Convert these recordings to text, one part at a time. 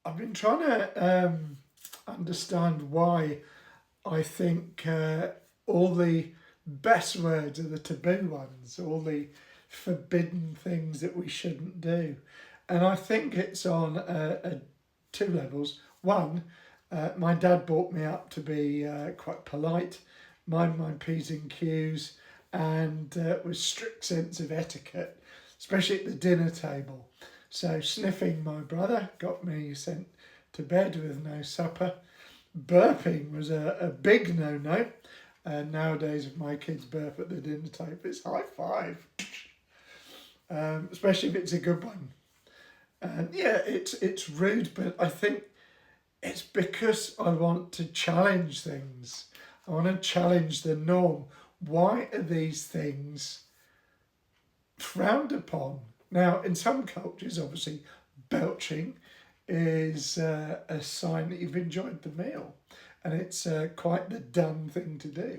I've been trying to understand why I think all the best words are the taboo ones, all the forbidden things that we shouldn't do. And I think it's on two levels. One, my dad brought me up to be quite polite, mind my P's and Q's, and with strict sense of etiquette, especially at the dinner table. So sniffing my brother got me sent to bed with no supper. Burping was a big no-no. Nowadays, if my kids burp at the dinner table, it's high five, especially if it's a good one. And yeah, it's rude, but I think it's because I want to challenge things. I want to challenge the norm. Why are these things frowned upon? Now, in some cultures, obviously, belching is a sign that you've enjoyed the meal, and it's quite the done thing to do.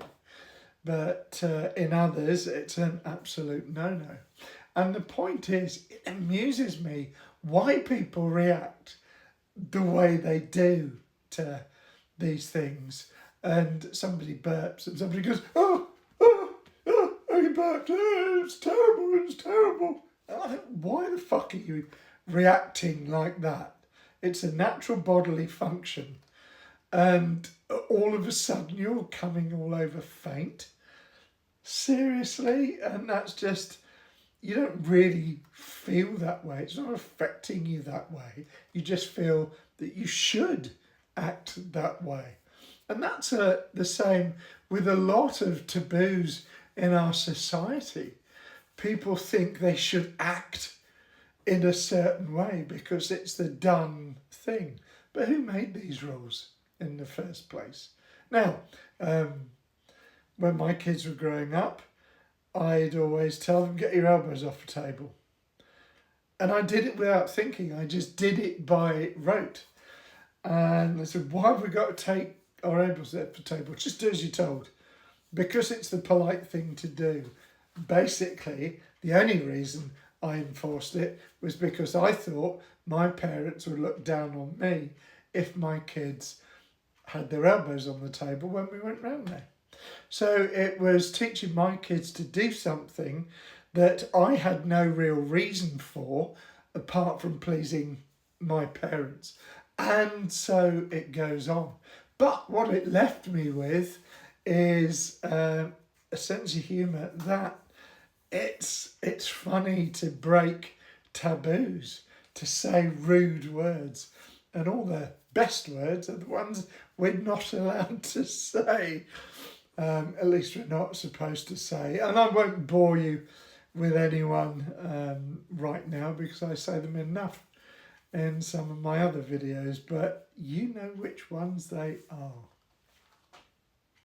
But in others, it's an absolute no-no. And the point is, it amuses me why people react the way they do to these things. And somebody burps, and somebody goes, oh, you burped, oh, it's terrible, it's terrible. And I think, why the fuck are you reacting like that? It's a natural bodily function. And all of a sudden you're coming all over faint. Seriously? And that's just, you don't really feel that way. It's not affecting you that way. You just feel that you should act that way. And that's the same with a lot of taboos in our society. People think they should act in a certain way because it's the done thing. But who made these rules in the first place? Now, when my kids were growing up, I'd always tell them, get your elbows off the table. And I did it without thinking. I just did it by rote. And I said, why have we got to take our elbows off the table? Just do as you're told. Because it's the polite thing to do. Basically, the only reason I enforced it was because I thought my parents would look down on me if my kids had their elbows on the table when we went round there. So it was teaching my kids to do something that I had no real reason for apart from pleasing my parents. And so it goes on. But what it left me with is a sense of humour that it's funny to break taboos, to say rude words, and all the best words are the ones we're not allowed to say. At least we're not supposed to say. And I won't bore you with anyone right now because I say them enough in some of my other videos, but you know which ones they are.